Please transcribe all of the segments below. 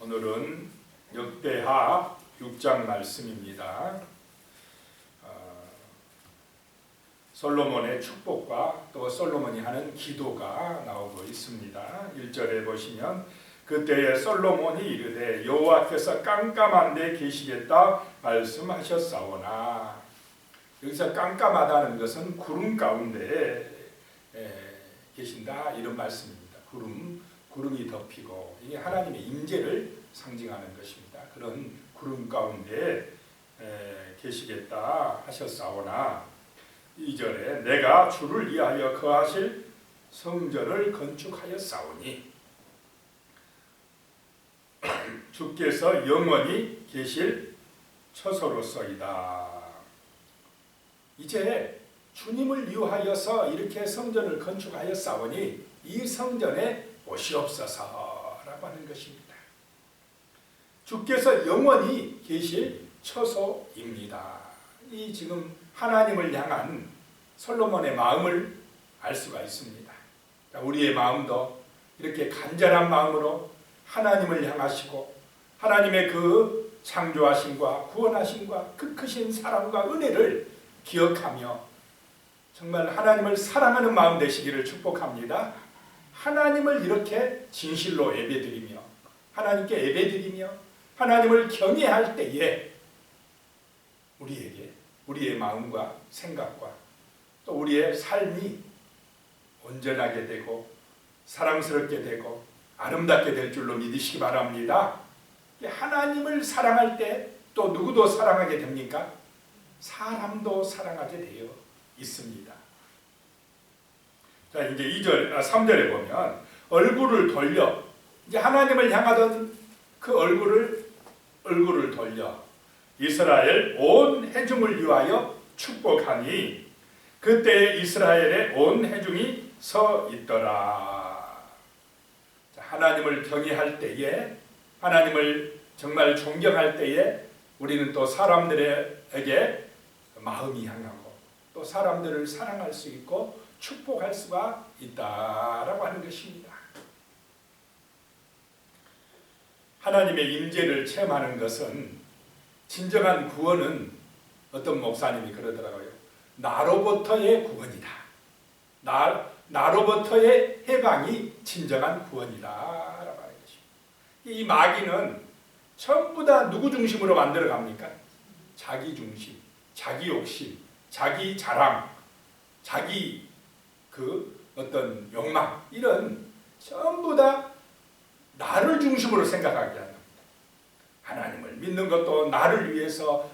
오늘은 역대하 6장 말씀입니다. 솔로몬의 축복과 또 솔로몬이 하는 기도가 나오고 있습니다. 1절에 보시면 그때에 솔로몬이 이르되 여호와께서 깜깜한 데 계시겠다 말씀하셨사오나, 여기서 깜깜하다는 것은 구름 가운데 계신다 이런 말씀입니다. 구름이 덮이고 이게 하나님의 임재를 상징하는 것입니다. 그런 구름 가운데 계시겠다 하셨사오나, 2절에 내가 주를 위하여 거하실 성전을 건축하였사오니 주께서 영원히 계실 처소로서이다. 이제 주님을 위하여서 이렇게 성전을 건축하였사오니 이 성전에 오시옵소서라고 하는 것입니다. 주께서 영원히 계실 처소입니다. 이 지금 하나님을 향한 솔로몬의 마음을 알 수가 있습니다. 우리의 마음도 이렇게 간절한 마음으로 하나님을 향하시고 하나님의 그 창조하심과 구원하심과 그 크신 사랑과 은혜를 기억하며 정말 하나님을 사랑하는 마음 되시기를 축복합니다. 하나님을 이렇게 진실로 예배드리며 하나님께 예배드리며 하나님을 경외할 때에 우리에게 우리의 마음과 생각과 또 우리의 삶이 온전하게 되고 사랑스럽게 되고 아름답게 될 줄로 믿으시기 바랍니다. 하나님을 사랑할 때 또 누구도 사랑하게 됩니까? 사람도 사랑하게 되어 있습니다. 자, 이제 3절에 보면 얼굴을 돌려, 이제 하나님을 향하던 그 얼굴을 돌려 이스라엘 온 회중을 위하여 축복하니 그때 이스라엘의 온 회중이 서 있더라. 자, 하나님을 경외할 때에, 하나님을 정말 존경할 때에 우리는 또 사람들에게 마음이 향하고 또 사람들을 사랑할 수 있고 축복할 수가 있다라고 하는 것입니다. 하나님의 임재를 체험하는 것은, 진정한 구원은 어떤 목사님이 그러더라고요. 나로부터의 구원이다. 나로부터의 해방이 진정한 구원이다라고 하는 것입니다. 이 마귀는 전부 다 누구 중심으로 만들어 갑니까? 자기 중심, 자기 욕심, 자기 자랑, 자기 그 어떤 욕망, 이런 전부 다 나를 중심으로 생각하게 합니다. 하나님을 믿는 것도 나를 위해서,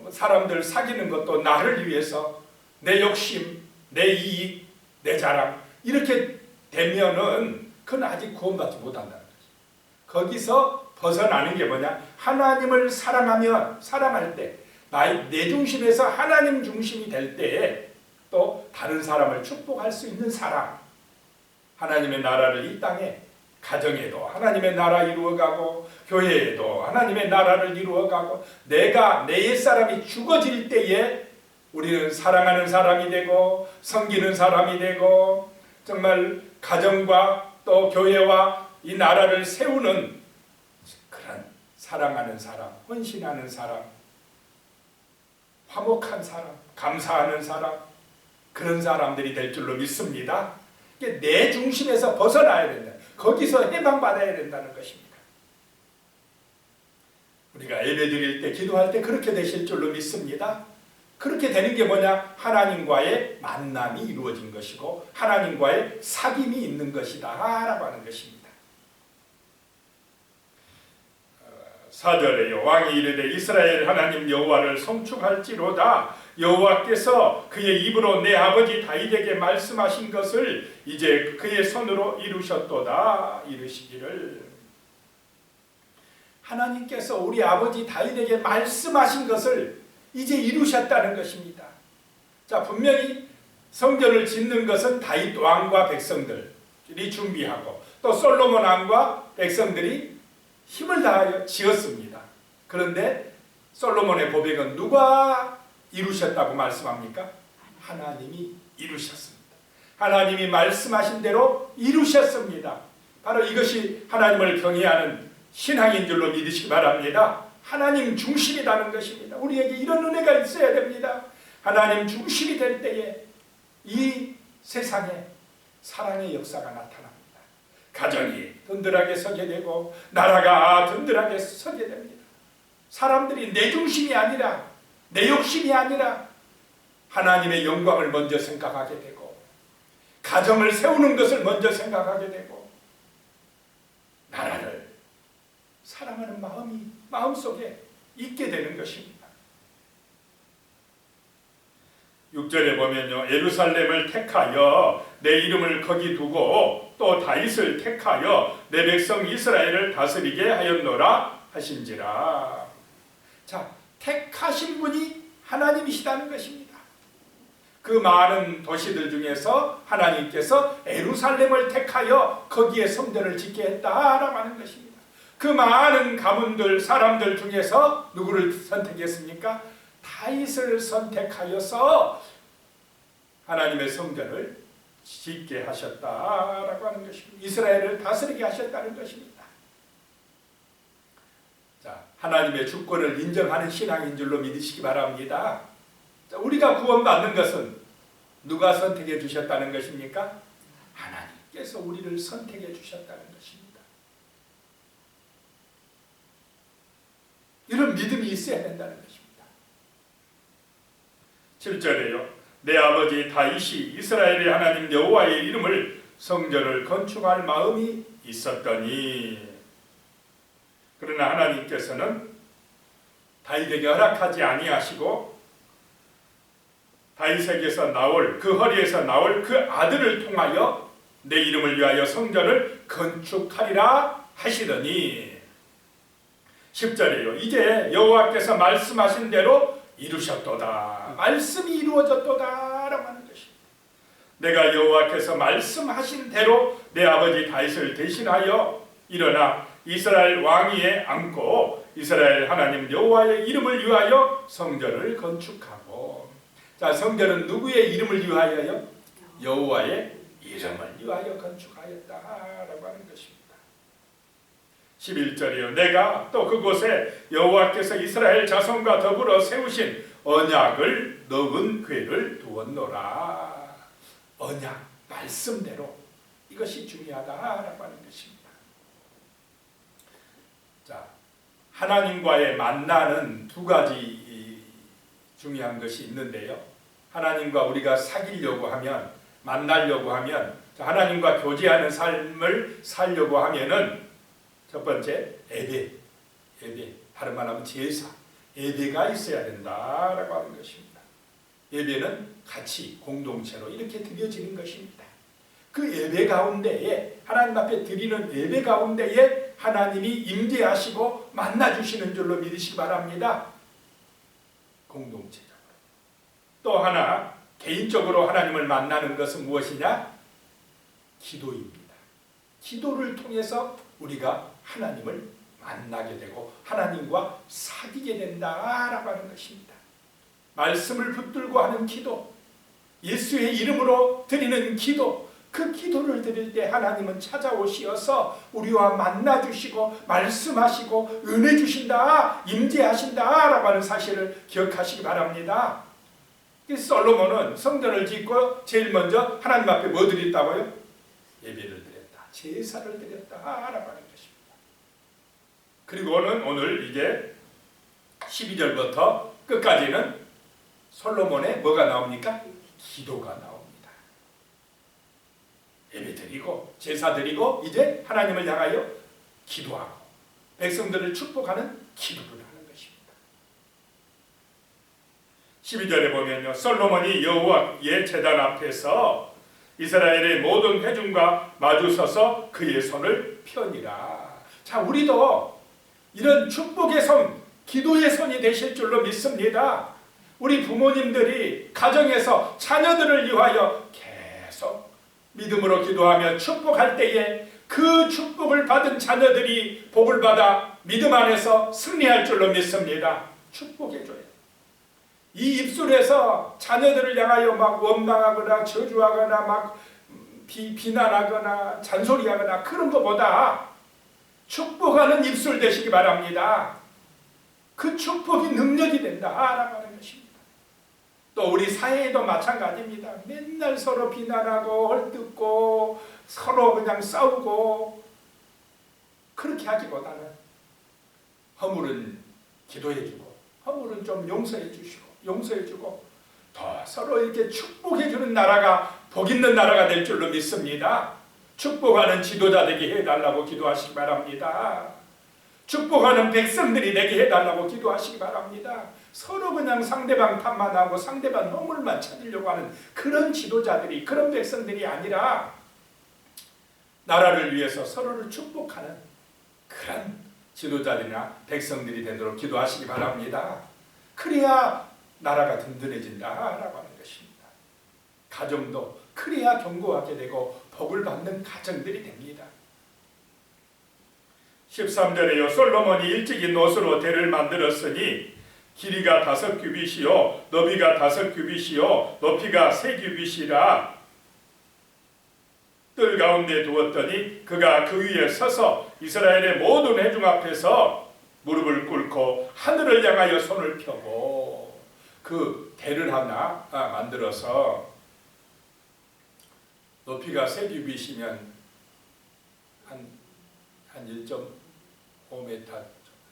사람들 사귀는 것도 나를 위해서, 내 욕심, 내 이익, 내 자랑, 이렇게 되면은 그건 아직 구원받지 못한다는 거죠. 거기서 벗어나는 게 뭐냐? 하나님을 사랑할 때, 내 중심에서 하나님 중심이 될 때에 또 다른 사람을 축복할 수 있는 사람, 하나님의 나라를 이 땅에, 가정에도 하나님의 나라 이루어가고 교회에도 하나님의 나라를 이루어가고 내가 내 옛사람이 죽어질 때에 우리는 사랑하는 사람이 되고 섬기는 사람이 되고 정말 가정과 또 교회와 이 나라를 세우는 그런 사랑하는 사람, 헌신하는 사람, 화목한 사람, 감사하는 사람, 그런 사람들이 될 줄로 믿습니다. 내 중심에서 벗어나야 된다. 거기서 해방받아야 된다는 것입니다. 우리가 예배드릴 때, 기도할 때 그렇게 되실 줄로 믿습니다. 그렇게 되는 게 뭐냐? 하나님과의 만남이 이루어진 것이고 하나님과의 사귐이 있는 것이다 라고 하는 것입니다. 4절에요. 왕이 이르되 이스라엘 하나님 여호와를 송축할지로다. 여호와께서 그의 입으로 내 아버지 다윗에게 말씀하신 것을 이제 그의 손으로 이루셨도다. 이르시기를, 하나님께서 우리 아버지 다윗에게 말씀하신 것을 이제 이루셨다는 것입니다. 자, 분명히 성전을 짓는 것은 다윗 왕과 백성들이 준비하고 또 솔로몬 왕과 백성들이 힘을 다하여 지었습니다. 그런데 솔로몬의 보배는 누가 이루셨다고 말씀합니까? 하나님이 이루셨습니다. 하나님이 말씀하신 대로 이루셨습니다. 바로 이것이 하나님을 경외하는 신앙인 줄로 믿으시기 바랍니다. 하나님 중심이라는 것입니다. 우리에게 이런 은혜가 있어야 됩니다. 하나님 중심이 될 때에 이 세상에 사랑의 역사가 나타납니다. 가정이 든든하게 서게 되고 나라가 든든하게 서게 됩니다. 사람들이 내 중심이 아니라 내 욕심이 아니라 하나님의 영광을 먼저 생각하게 되고 가정을 세우는 것을 먼저 생각하게 되고 나라를 사랑하는 마음이 마음속에 있게 되는 것입니다. 6절에 보면요, 예루살렘을 택하여 내 이름을 거기 두고 또 다윗을 택하여 내 백성 이스라엘을 다스리게 하였노라 하신지라. 자, 택하신 분이 하나님이시다는 것입니다. 그 많은 도시들 중에서 하나님께서 예루살렘을 택하여 거기에 성전을 짓게 했다라고 하는 것입니다. 그 많은 가문들 사람들 중에서 누구를 선택했습니까? 다윗을 선택하여서 하나님의 성전을 짓게 하셨다라고 하는 것입니다. 이스라엘을 다스리게 하셨다는 것입니다. 자, 하나님의 주권을 인정하는 신앙인 줄로 믿으시기 바랍니다. 자, 우리가 구원받는 것은 누가 선택해 주셨다는 것입니까? 하나님께서 우리를 선택해 주셨다는 것입니다. 이런 믿음이 있어야 된다는 것입니다. 7절에요. 내 아버지 다윗이 이스라엘의 하나님 여호와의 이름을 성전을 건축할 마음이 있었더니, 그러나 하나님께서는 다윗에게 허락하지 아니하시고 다윗에게서 나올 그 허리에서 나올 그 아들을 통하여 내 이름을 위하여 성전을 건축하리라 하시더니, 10절에요. 이제 여호와께서 말씀하신 대로 이루셨도다. 말씀이 이루어졌도다 라고 하는 것입니다. 내가 여호와께서 말씀하신 대로 내 아버지 다윗을 대신하여 일어나 이스라엘 왕위에 앉고 이스라엘 하나님 여호와의 이름을 위하여 성전을 건축하고. 자, 성전은 누구의 이름을 위하여요? 여호와의 이름을 위하여 건축하였다라고 하는 것입니다. 11절이요. 내가 또 그곳에 여호와께서 이스라엘 자손과 더불어 세우신 언약을 넣은 궤를 두었노라. 언약, 말씀대로 이것이 중요하다라고 하는 것입니다. 자, 하나님과의 만나는 두 가지 중요한 것이 있는데요. 하나님과 우리가 사귀려고 하면, 만나려고 하면, 하나님과 교제하는 삶을 살려고 하면은 첫 번째 예배, 다른 말하면 제사, 예배가 있어야 된다라고 하는 것입니다. 예배는 같이 공동체로 이렇게 드려지는 것입니다. 그 예배 가운데에, 하나님 앞에 드리는 예배 가운데에 하나님이 임재하시고 만나주시는 줄로 믿으시기 바랍니다. 공동체적으로. 또 하나, 개인적으로 하나님을 만나는 것은 무엇이냐? 기도입니다. 기도를 통해서 우리가 하나님을 만나게 되고 하나님과 사귀게 된다라고 하는 것입니다. 말씀을 붙들고 하는 기도, 예수의 이름으로 드리는 기도, 그 기도를 드릴 때 하나님은 찾아오시어서 우리와 만나주시고 말씀하시고 은혜 주신다, 임재하신다라고 하는 사실을 기억하시기 바랍니다. 솔로몬은 성전을 짓고 제일 먼저 하나님 앞에 뭐 드렸다고요? 예배를 드렸다, 제사를 드렸다라고 하는 것입니다. 그리고는 오늘 이제 12절부터 끝까지는 솔로몬의 뭐가 나옵니까? 기도가 나옵니다. 예배 드리고 제사 드리고 이제 하나님을 향하여 기도하고 백성들을 축복하는 기도를 하는 것입니다. 12절에 보면요, 솔로몬이 여호와의 제단 앞에서 이스라엘의 모든 회중과 마주서서 그의 손을 펴니라. 자, 우리도 이런 축복의 손, 기도의 손이 되실 줄로 믿습니다. 우리 부모님들이 가정에서 자녀들을 위하여 계속 믿음으로 기도하며 축복할 때에 그 축복을 받은 자녀들이 복을 받아 믿음 안에서 승리할 줄로 믿습니다. 축복해줘요. 이 입술에서 자녀들을 향하여 막 원망하거나 저주하거나 막 비난하거나 잔소리하거나 그런 것보다 축복을 축복하는 입술 되시기 바랍니다. 그 축복이 능력이 된다라고 하는 것입니다. 또 우리 사회에도 마찬가지입니다. 맨날 서로 비난하고 헐뜯고 서로 그냥 싸우고 그렇게 하기보다는 허물은 기도해주고 허물은 좀 용서해주고 더 서로 이렇게 축복해주는 나라가 복 있는 나라가 될 줄로 믿습니다. 축복하는 지도자 되게 해달라고 기도하시기 바랍니다. 축복하는 백성들이 되게 해달라고 기도하시기 바랍니다. 서로 그냥 상대방 탓만 하고 상대방 허물만 찾으려고 하는 그런 지도자들이, 그런 백성들이 아니라 나라를 위해서 서로를 축복하는 그런 지도자들이나 백성들이 되도록 기도하시기 바랍니다. 그래야 나라가 든든해진다라고 하는 것입니다. 가정도 그래야 견고하게 되고 복을 받는 가정들이 됩니다. 13절에요. 솔로몬이 일찍이 노수로 대를 만들었으니 길이가 5규빗이요 너비가 5규빗이요 높이가 3규빗이라 뜰 가운데 두었더니 그가 그 위에 서서 이스라엘의 모든 회중 앞에서 무릎을 꿇고 하늘을 향하여 손을 펴고 그 대를 하나 만들어서 높이가 3규빗이면 한 1.5m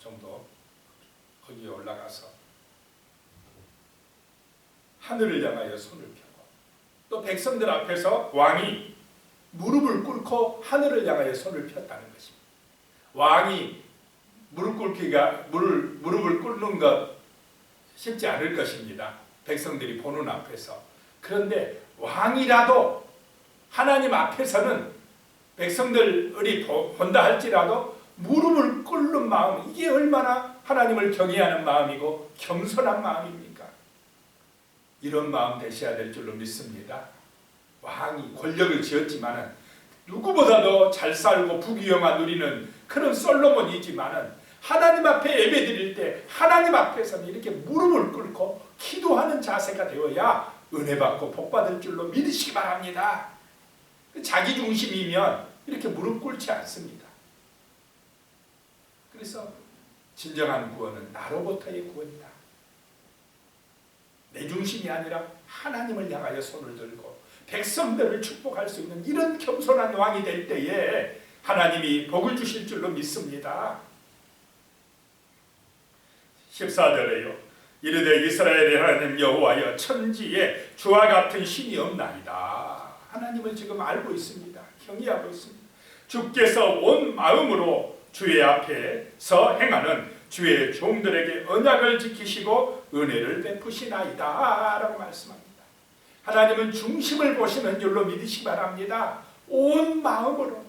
정도 거기에 올라가서 하늘을 향하여 손을 펴고 또 백성들 앞에서 왕이 무릎을 꿇고 하늘을 향하여 손을 폈다는 것입니다. 왕이 무릎을 꿇는 것 쉽지 않을 것입니다. 백성들이 보는 앞에서. 그런데 왕이라도 하나님 앞에서는 백성들이 본다 할지라도 무릎을 꿇는 마음, 이게 얼마나 하나님을 경외하는 마음이고 겸손한 마음입니까? 이런 마음 되셔야 될 줄로 믿습니다. 왕이 권력을 쥐었지만은 누구보다도 잘 살고 부귀영화 누리는 그런 솔로몬이지만은 하나님 앞에 예배드릴 때 하나님 앞에서는 이렇게 무릎을 꿇고 기도하는 자세가 되어야 은혜 받고 복 받을 줄로 믿으시기 바랍니다. 자기 중심이면 이렇게 무릎 꿇지 않습니다. 그래서 진정한 구원은 나로부터의 구원이다. 내 중심이 아니라 하나님을 향하여 손을 들고 백성들을 축복할 수 있는 이런 겸손한 왕이 될 때에 하나님이 복을 주실 줄로 믿습니다. 14절에요. 이르되 이스라엘의 하나님 여호와여 천지에 주와 같은 신이 없나이다. 하나님을 지금 알고 있습니다. 경외하고 있습니다. 주께서 온 마음으로 주의 앞에서 행하는 주의 종들에게 언약을 지키시고 은혜를 베푸시나이다 라고 말씀합니다. 하나님은 중심을 보시는 줄로 믿으시기 바랍니다. 온 마음으로,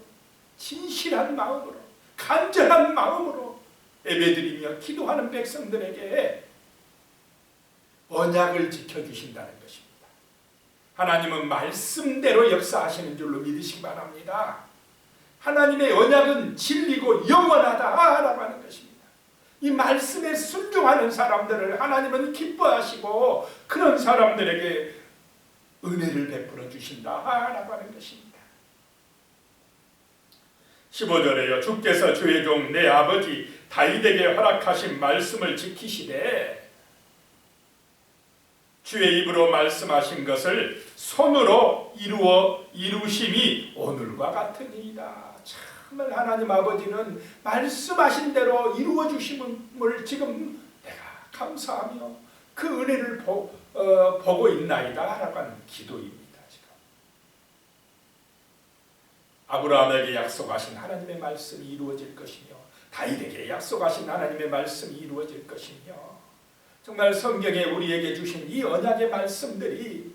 진실한 마음으로, 간절한 마음으로 예배드리며 기도하는 백성들에게 언약을 지켜주신다는 것입니다. 하나님은 말씀대로 역사하시는 줄로 믿으시기 바랍니다. 하나님의 언약은 진리고 영원하다라고 하는 것입니다. 이 말씀에 순종하는 사람들을 하나님은 기뻐하시고 그런 사람들에게 은혜를 베풀어 주신다라고 하는 것입니다. 15절에요. 주께서 주의 종 내 아버지 다윗에게 허락하신 말씀을 지키시되 주의 입으로 말씀하신 것을 손으로 이루심이 오늘과 같으니이다. 정말 하나님 아버지는 말씀하신 대로 이루어 주심을 지금 내가 감사하며 그 은혜를 보고 있나이다 라고 하는 기도입니다. 지금 아브라함에게 약속하신 하나님의 말씀이 이루어질 것이며 다윗에게 약속하신 하나님의 말씀이 이루어질 것이며 정말 성경에 우리에게 주신 이 언약의 말씀들이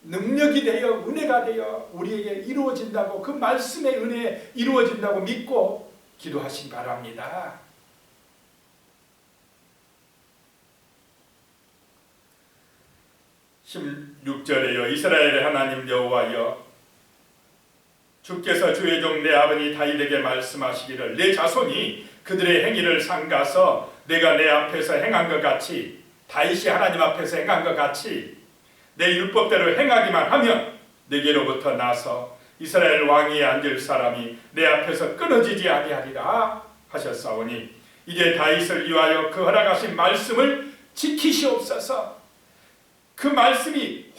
능력이 되어 은혜가 되어 우리에게 이루어진다고, 그 말씀의 은혜 이루어진다고 믿고 기도하시기 바랍니다. (16절에요) 이스라엘의 하나님 여호와여 주께서 주의 종 내 아버지 다윗에게 말씀하시기를 내 자손이 그들의 행위를 삼가서 내가 내 앞에서 행한 것 같이, 다윗이 하나님 앞에서 행한 것 같이 내 율법대로 행하기만 하면 내게로부터 나서 이스라엘 왕위에 앉을 사람이 내 앞에서 끊어지지 아니하리라 하셨사오니 이제 다윗을 위하여 그 허락하신 말씀을 지키시옵소서. 그 말씀을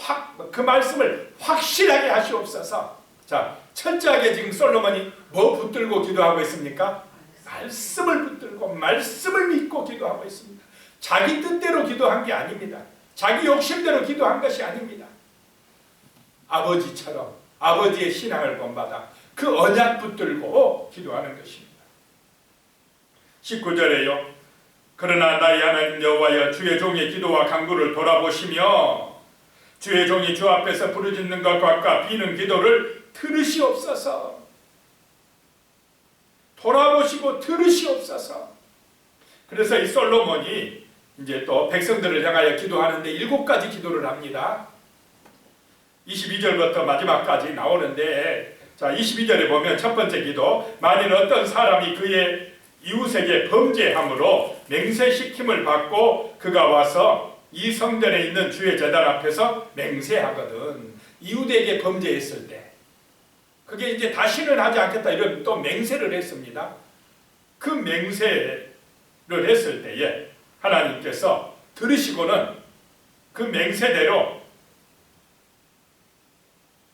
확실하게 하시옵소서. 자, 철저하게 지금 솔로몬이 뭐 붙들고 기도하고 있습니까? 말씀을 붙들고 말씀을 믿고 기도하고 있습니다. 자기 뜻대로 기도한 게 아닙니다. 자기 욕심대로 기도한 것이 아닙니다. 아버지처럼 아버지의 신앙을 본받아 그 언약 붙들고 기도하는 것입니다. 19절에요. 그러나 나의 하나님 여호와여 주의 종의 기도와 간구를 돌아보시며 주의 종이 주 앞에서 부르짖는 것과 비는 기도를 들으시옵소서. 돌아보시고 들으시옵소서. 그래서 이 솔로몬이 이제 또 백성들을 향하여 기도하는데 7가지 기도를 합니다. 22절부터 마지막까지 나오는데, 자, 22절에 보면 첫 번째 기도, 만일 어떤 사람이 그의 이웃에게 범죄함으로 맹세시킴을 받고 그가 와서 이 성전에 있는 주의 제단 앞에서 맹세하거든. 이웃에게 범죄했을 때 그게 이제 다시는 하지 않겠다 이런 또 맹세를 했습니다. 그 맹세를 했을 때에 하나님께서 들으시고는 그 맹세대로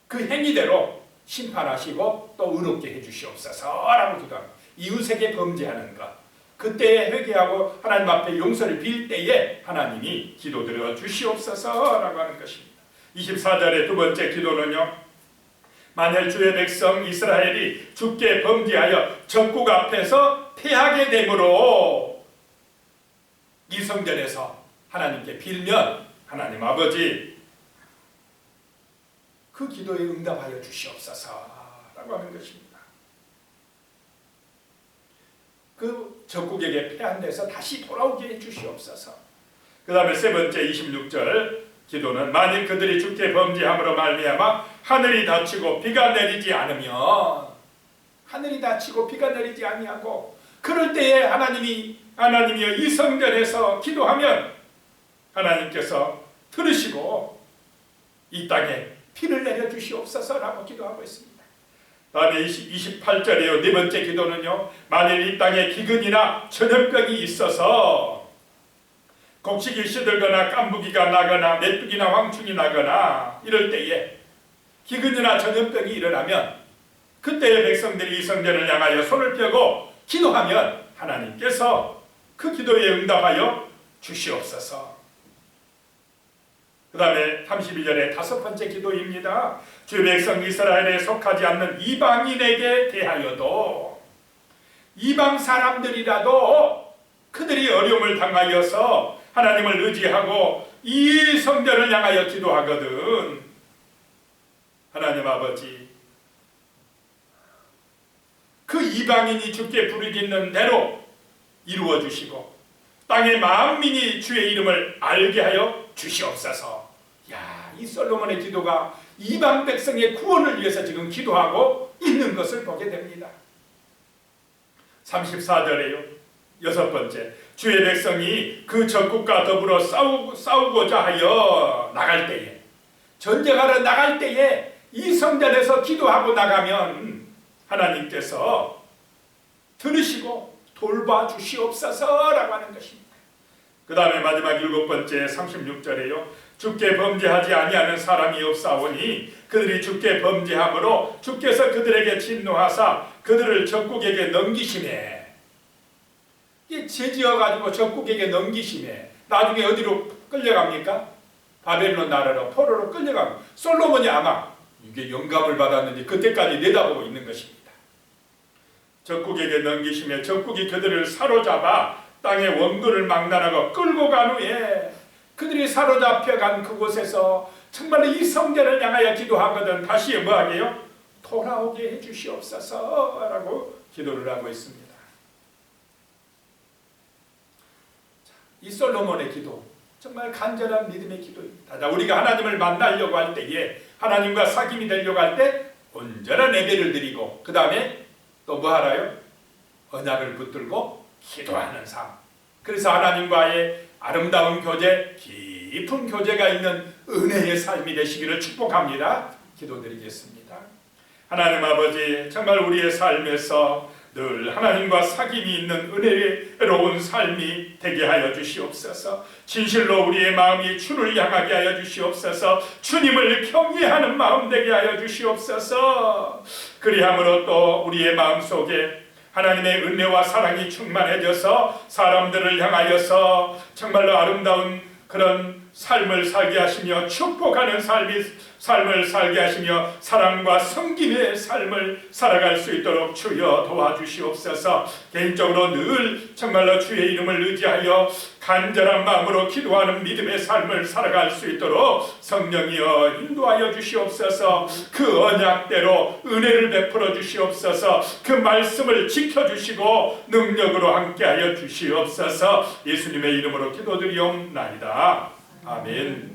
그 행위대로 심판하시고 또 의롭게 해주시옵소서라고 기도합니다. 이웃에게 범죄하는 것, 그때에 회개하고 하나님 앞에 용서를 빌 때에 하나님이 기도 들어 주시옵소서라고 하는 것입니다. 24절의 두 번째 기도는요, 만일 주의 백성 이스라엘이 주께 범죄하여 적국 앞에서 패하게 되므로 이 성전에서 하나님께 빌면 하나님 아버지 그 기도에 응답하여 주시옵소서라고 하는 것입니다. 그 적국에게 패한 데서 다시 돌아오게 해 주시옵소서. 그 다음에 세 번째 26절 기도는 만일 그들이 주께 범죄함으로 말미암아 하늘이 닫히고 비가 내리지 않으면, 하늘이 닫히고 비가 내리지 아니하고 그럴 때에 하나님이여 이 성전에서 기도하면 하나님께서 들으시고 이 땅에 비를 내려 주시옵소서라고 기도하고 있습니다. 다음에 28절에요. 네 번째 기도는요, 만일 이 땅에 기근이나 전염병이 있어서 곡식이 시들거나 깐부기가 나거나 메뚜기나 황충이 나거나 이럴 때에 기근이나 전염병이 일어나면 그때의 백성들이 이 성전을 향하여 손을 펴고 기도하면 하나님께서 그 기도에 응답하여 주시옵소서. 그 다음에 32절의 다섯 번째 기도입니다. 주의 백성 이스라엘에 속하지 않는 이방인에게 대하여도, 이방 사람들이라도 그들이 어려움을 당하여서 하나님을 의지하고 이 성전을 향하여 기도하거든. 하나님 아버지, 그 이방인이 주께 부르짖는 대로 이루어 주시고 땅의 만민이 주의 이름을 알게 하여 주시옵소서. 야, 이 솔로몬의 기도가 이방 백성의 구원을 위해서 지금 기도하고 있는 것을 보게 됩니다. 34절에요. 여섯 번째, 주의 백성이 그 적국과 더불어 싸우고자 하여 나갈 때에, 전쟁하러 나갈 때에 이 성전에서 기도하고 나가면 하나님께서 들으시고 돌봐 주시옵소서라고 하는 것입니다. 그 다음에 마지막 일곱 번째 36절에요. 주께 범죄하지 아니하는 사람이 없사오니 그들이 주께 범죄함으로 주께서 그들에게 진노하사 그들을 적국에게 넘기시매. 이 죄지어가지고 적국에게 넘기시매. 나중에 어디로 끌려갑니까? 바벨론 나라로 포로로 끌려갑니다. 솔로몬이 아마 이게 영감을 받았는지 그때까지 내다보고 있는 것입니다. 적국에게 넘기시며 적국이 그들을 사로잡아 땅의 원근을 망라하고 끌고 간 후에 그들이 사로잡혀간 그곳에서 정말로 이 성전을 향하여 기도하거든 다시 뭐하게요? 돌아오게 해주시옵소서라고 기도를 하고 있습니다. 이 솔로몬의 기도 정말 간절한 믿음의 기도입니다. 우리가 하나님을 만나려고 할 때에, 하나님과 사귐이 되려고 할 때 온전한 예배를 드리고 그 다음에 또 뭐 하라요? 언약을 붙들고 기도하는 삶. 그래서 하나님과의 아름다운 교제, 깊은 교제가 있는 은혜의 삶이 되시기를 축복합니다. 기도드리겠습니다. 하나님 아버지, 정말 우리의 삶에서 늘 하나님과 사귐이 있는 은혜로운 삶이 되게 하여 주시옵소서. 진실로 우리의 마음이 주를 향하게 하여 주시옵소서. 주님을 경외하는 마음 되게 하여 주시옵소서. 그리함으로 또 우리의 마음속에 하나님의 은혜와 사랑이 충만해져서 사람들을 향하여서 정말로 아름다운 그런 삶을 살게 하시며 축복하는 삶을 살게 하시며 사랑과 섬김의 삶을 살아갈 수 있도록 주여 도와주시옵소서. 개인적으로 늘 정말로 주의 이름을 의지하여 간절한 마음으로 기도하는 믿음의 삶을 살아갈 수 있도록 성령이여 인도하여 주시옵소서. 그 언약대로 은혜를 베풀어 주시옵소서. 그 말씀을 지켜주시고 능력으로 함께하여 주시옵소서. 예수님의 이름으로 기도드리옵나이다. 아멘.